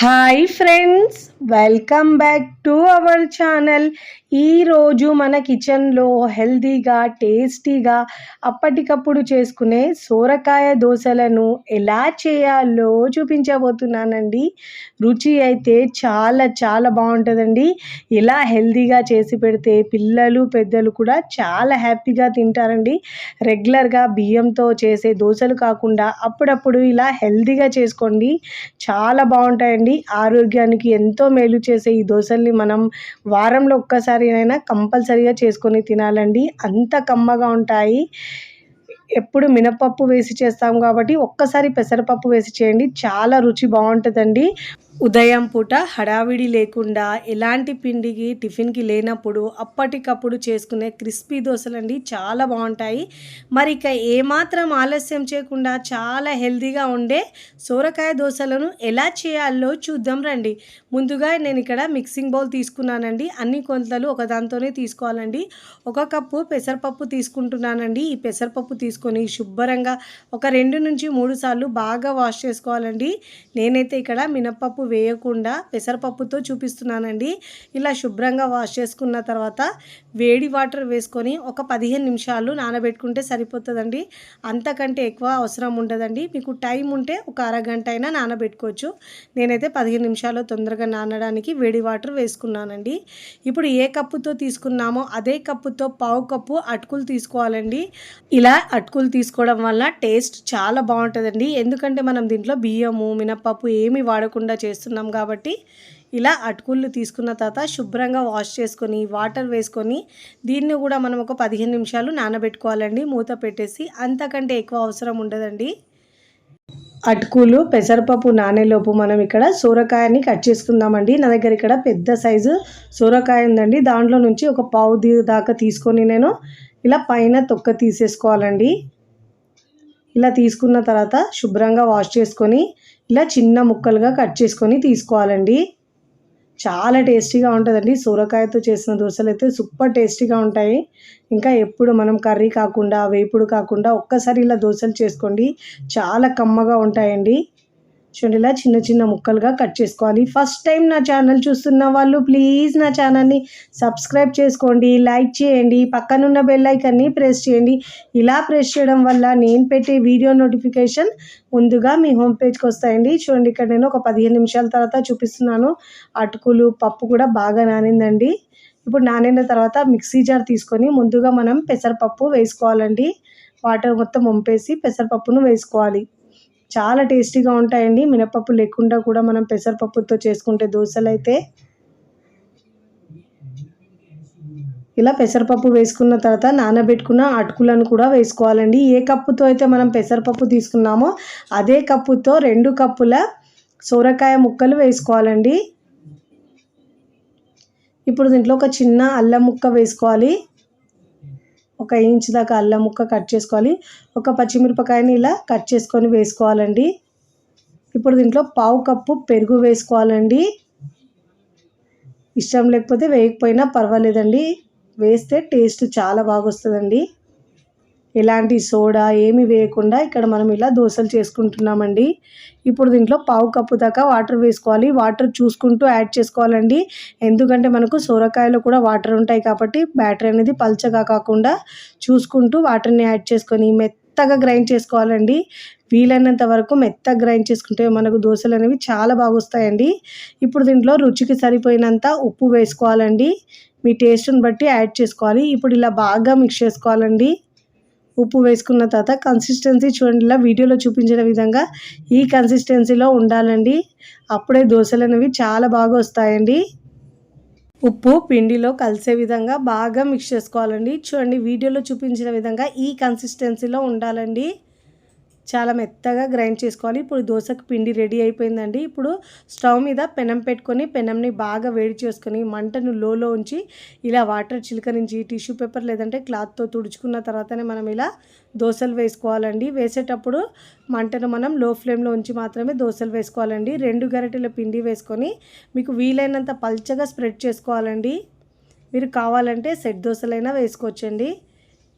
Hi friends, welcome back to our channel. ఈరోజు మన కిచెన్లో హెల్తీగా టేస్టీగా అప్పటికప్పుడు చేసుకునే సోరకాయ దోశలను ఎలా చేయాలో చూపించబోతున్నానండి. రుచి అయితే చాలా చాలా బాగుంటుందండి. ఇలా హెల్తీగా చేసి పెడితే పిల్లలు పెద్దలు కూడా చాలా హ్యాపీగా తింటారండి. రెగ్యులర్గా బియ్యంతో చేసే దోశలు కాకుండా అప్పుడప్పుడు ఇలా హెల్తీగా చేసుకోండి, చాలా బాగుంటాయండి. ఆరోగ్యానికి ఎంతో మేలు చేసే ఈ దోశల్ని మనం వారంలో ఒక్కసారినైనా కంపల్సరీగా చేసుకొని తినాలండి. అంత కమ్మగా ఉంటాయి. ఎప్పుడు మినపప్పు వేసి చేస్తాం కాబట్టి ఒక్కసారి పెసరపప్పు వేసి చేయండి, చాలా రుచి బాగుంటుందండి. ఉదయం పూట హడావిడి లేకుండా ఎలాంటి పిండికి టిఫిన్కి లేనప్పుడు అప్పటికప్పుడు చేసుకునే క్రిస్పీ దోశలండి, చాలా బాగుంటాయి. మరి ఇక ఏమాత్రం ఆలస్యం చేయకుండా చాలా హెల్తీగా ఉండే సోరకాయ దోశలను ఎలా చేయాలో చూద్దాం రండి. ముందుగా నేను ఇక్కడ మిక్సింగ్ బౌల్ తీసుకున్నానండి. అన్ని కొలతలు ఒకదాంతోనే తీసుకోవాలండి. 1 కప్పు పెసరపప్పు తీసుకుంటున్నానండి. ఈ పెసరపప్పు తీసుకొని శుభ్రంగా ఒక 2 నుంచి 3 సార్లు బాగా వాష్ చేసుకోవాలండి. నేనైతే ఇక్కడ మినపప్పు వేయకుండా పెసరపప్పుతో చూపిస్తున్నానండి. ఇలా శుభ్రంగా వాష్ చేసుకున్న తర్వాత వేడి వాటర్ వేసుకొని ఒక 15 నిమిషాలు నానబెట్టుకుంటే సరిపోతుందండి. అంతకంటే ఎక్కువ అవసరం ఉండదండి. మీకు టైం ఉంటే ఒక అరగంట అయినా నానబెట్టుకోవచ్చు. నేనైతే 15 నిమిషాలు తొందరగా నానడానికి వేడి వాటర్ వేసుకున్నానండి. ఇప్పుడు ఏ కప్పుతో తీసుకున్నామో అదే కప్పుతో పావు కప్పు అటుకులు తీసుకోవాలండి. ఇలా అటుకులు తీసుకోవడం వల్ల టేస్ట్ చాలా బాగుంటుందండి. ఎందుకంటే మనం దీంట్లో బియ్యము మినపప్పు ఏమి వాడకుండా చేస్తున్నాం కాబట్టి. ఇలా అటుకులు తీసుకున్న తర్వాత శుభ్రంగా వాష్ చేసుకొని వాటర్ వేసుకొని దీన్ని కూడా మనం ఒక 15 నిమిషాలు నానబెట్టుకోవాలండి, మూత పెట్టేసి. అంతకంటే ఎక్కువ అవసరం ఉండదండి. అటుకులు పెసరపప్పు నానేలోపు మనం ఇక్కడ సోరకాయని కట్ చేసుకుందామండి. నా దగ్గర ఇక్కడ పెద్ద సైజు సోరకాయ ఉందండి. దాంట్లో నుంచి ఒక పావు దాకా తీసుకొని నేను ఇలా పైన తొక్క తీసేసుకోవాలండి. ఇలా తీసుకున్న తర్వాత శుభ్రంగా వాష్ చేసుకొని ఇలా చిన్న ముక్కలుగా కట్ చేసుకొని తీసుకోవాలండి. చాలా టేస్టీగా ఉంటుందండి. సోరకాయతో చేసిన దోశలు అయితే సూపర్ టేస్టీగా ఉంటాయి. ఇంకా ఎప్పుడు మనం కర్రీ కాకుండా వేపుడు కాకుండా ఒక్కసారి ఇలా దోశలు చేసుకోండి, చాలా కమ్మగా ఉంటాయండి. చూడండి, ఇలా చిన్న చిన్న ముక్కలుగా కట్ చేసుకోవాలి. ఫస్ట్ టైం నా ఛానల్ చూస్తున్న వాళ్ళు ప్లీజ్ నా ఛానల్ని సబ్స్క్రైబ్ చేసుకోండి, లైక్ చేయండి, పక్కనున్న బెల్ ఐకాన్ని ప్రెస్ చేయండి. ఇలా ప్రెస్ చేయడం వల్ల నేను పెట్టే వీడియో నోటిఫికేషన్ ముందుగా మీ హోమ్ పేజ్కి వస్తాయండి. చూడండి, ఇక్కడ నేను ఒక 15 నిమిషాల తర్వాత చూపిస్తున్నాను. అటుకులు పప్పు కూడా బాగా నానిందండి. ఇప్పుడు నానిన తర్వాత మిక్సీ జార్ తీసుకొని ముందుగా మనం పెసరపప్పు వేసుకోవాలండి. వాటర్ మొత్తం వంపేసి పెసరపప్పును వేసుకోవాలి. చాలా టేస్టీగా ఉంటాయండి. మినపప్పు లేకుండా కూడా మనం పెసరపప్పుతో చేసుకుంటే దోశలు అయితే. ఇలా పెసరపప్పు వేసుకున్న తర్వాత నానబెట్టుకున్న అటుకులను కూడా వేసుకోవాలండి. ఏ కప్పుతో అయితే మనం పెసరపప్పు తీసుకున్నామో అదే కప్పుతో 2 కప్పుల సోరకాయ ముక్కలు వేసుకోవాలండి. ఇప్పుడు దీంట్లో ఒక చిన్న అల్లం ముక్క వేసుకోవాలి. 1 ఇంచ్ దాకా అల్లం ముక్క కట్ చేసుకోవాలి. ఒక పచ్చిమిరపకాయని ఇలా కట్ చేసుకొని వేసుకోవాలండి. ఇప్పుడు దీంట్లో పావు కప్పు పెరుగు వేసుకోవాలండి. ఇష్టం లేకపోతే వేయకపోయినా పర్వాలేదండి, వేస్తే టేస్ట్ చాలా బాగా వస్తుందండి. ఎలాంటి సోడా ఏమి వేయకుండా ఇక్కడ మనం ఇలా దోశలు చేసుకుంటున్నామండి. ఇప్పుడు దీంట్లో పావు కప్పు దాకా వాటర్ వేసుకోవాలి. వాటర్ చూసుకుంటూ యాడ్ చేసుకోవాలండి. ఎందుకంటే మనకు సోరకాయలో కూడా వాటర్ ఉంటాయి కాబట్టి బ్యాటర్ అనేది పల్చగా కాకుండా చూసుకుంటూ వాటర్ని యాడ్ చేసుకొని మెత్తగా గ్రైండ్ చేసుకోవాలండి. వీలైనంత వరకు మెత్తగా గ్రైండ్ చేసుకుంటే మనకు దోశలు అనేవి చాలా బాగా వస్తాయండి. ఇప్పుడు దీంట్లో రుచికి సరిపోయినంత ఉప్పు వేసుకోవాలండి. మీ టేస్ట్ని బట్టి యాడ్ చేసుకోవాలి. ఇప్పుడు ఇలా బాగా మిక్స్ చేసుకోవాలండి. ఉప్పు వేసుకున్న తర్వాత కన్సిస్టెన్సీ చూడండి, ఇలా వీడియోలో చూపించిన విధంగా ఈ కన్సిస్టెన్సీలో ఉండాలండి. అప్పుడే దోశలు అనేవి చాలా బాగా వస్తాయండి. ఉప్పు పిండిలో కలిసే విధంగా బాగా మిక్స్ చేసుకోవాలండి. చూడండి, వీడియోలో చూపించిన విధంగా ఈ కన్సిస్టెన్సీలో ఉండాలండి. చాలా మెత్తగా గ్రైండ్ చేసుకోవాలి. ఇప్పుడు దోశకు పిండి రెడీ అయిపోయిందండి. ఇప్పుడు స్టవ్ మీద పెనం పెట్టుకొని పెనంని బాగా వేడి చేసుకొని మంటను లోలో ఉంచి ఇలా వాటర్ చిలకరించి టిష్యూ పేపర్ లేదంటే క్లాత్తో తుడుచుకున్న తర్వాతనే మనం ఇలా దోశలు వేసుకోవాలండి. వేసేటప్పుడు మంటను మనం లో ఫ్లేమ్లో ఉంచి మాత్రమే దోశలు వేసుకోవాలండి. 2 గరిటెల పిండి వేసుకొని మీకు వీలైనంత పల్చగా స్ప్రెడ్ చేసుకోవాలండి. మీరు కావాలంటే సెట్ దోశలైనా వేసుకోవచ్చండి.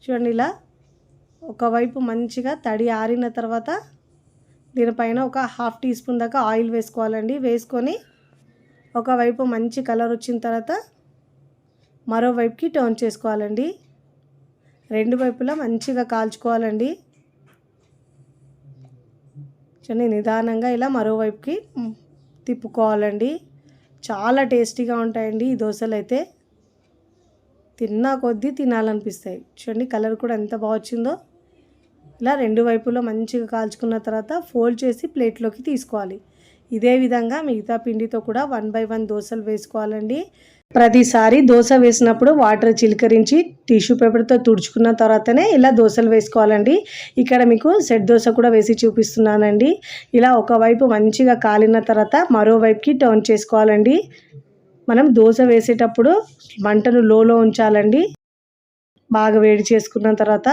చూడండి, ఇలా ఒకవైపు మంచిగా తడి ఆరిన తర్వాత దీనిపైన ఒక హాఫ్ టీ స్పూన్ దాకా ఆయిల్ వేసుకోవాలండి. వేసుకొని ఒకవైపు మంచి కలర్ వచ్చిన తర్వాత మరోవైపుకి టర్న్ చేసుకోవాలండి. రెండు వైపులా మంచిగా కాల్చుకోవాలండి. చూడండి, నిదానంగా ఇలా మరోవైపుకి తిప్పుకోవాలండి. చాలా టేస్టీగా ఉంటాయండి ఈ దోశలు అయితే. తిన్నా కొద్దీ తినాలనిపిస్తాయి. చూడండి, కలర్ కూడా ఎంత బాగా వచ్చిందో. ఇలా రెండు వైపులో మంచిగా కాల్చుకున్న తర్వాత ఫోల్డ్ చేసి ప్లేట్లోకి తీసుకోవాలి. ఇదే విధంగా మిగతా పిండితో కూడా 1 by 1 దోశలు వేసుకోవాలండి. ప్రతిసారి దోశ వేసినప్పుడు వాటర్ చిలకరించి టిష్యూ పేపర్తో తుడుచుకున్న తర్వాతనే ఇలా దోశలు వేసుకోవాలండి. ఇక్కడ మీకు సెట్ దోశ కూడా వేసి చూపిస్తున్నానండి. ఇలా ఒకవైపు మంచిగా కాలిన తర్వాత మరోవైపుకి టర్న్ చేసుకోవాలండి. మనం దోశ వేసేటప్పుడు మంటను లోలో ఉంచాలండి. బాగా వేడి చేసుకున్న తర్వాత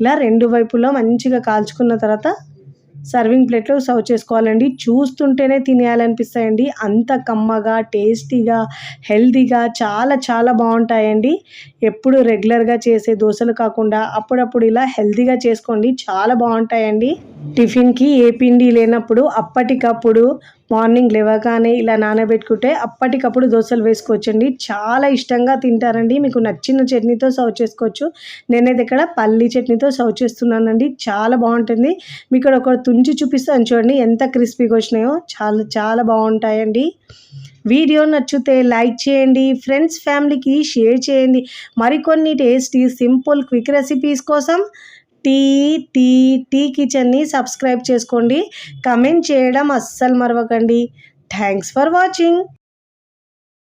ఇలా రెండు వైపులో మంచిగా కాల్చుకున్న తర్వాత సర్వింగ్ ప్లేట్లో సర్వ్ చేసుకోవాలండి. చూస్తుంటేనే తినేయాలనిపిస్తాయండి. అంత కమ్మగా, టేస్టీగా, హెల్తీగా చాలా చాలా బాగుంటాయండి. ఎప్పుడు రెగ్యులర్గా చేసే దోశలు కాకుండా అప్పుడప్పుడు ఇలా హెల్తీగా చేసుకోండి, చాలా బాగుంటాయండి. టిఫిన్కి ఏ పిండి లేనప్పుడు అప్పటికప్పుడు మార్నింగ్ లేవగానే ఇలా నానబెట్టుకుంటే అప్పటికప్పుడు దోశలు వేసుకోవచ్చండి. చాలా ఇష్టంగా తింటారండి. మీకు నచ్చిన చట్నీతో సర్వ్ చేసుకోవచ్చు. నేనైతే ఇక్కడ పల్లీ చట్నీతో సర్వ్ చేస్తున్నానండి. చాలా బాగుంటుంది. మీకు ఇక్కడ ఒక తుంచి చూపిస్తాను చూడండి, ఎంత క్రిస్పీగా వచ్చినాయో. చాలా చాలా బాగుంటాయండి. వీడియో నచ్చితే లైక్ చేయండి, ఫ్రెండ్స్ ఫ్యామిలీకి షేర్ చేయండి. మరికొన్ని టేస్టీ సింపుల్ క్విక్ రెసిపీస్ కోసం టీ కిచెన్ని సబ్స్క్రైబ్ చేసుకోండి. కమెంట్ చేయడం అస్సలు మరవకండి. Thanks for watching.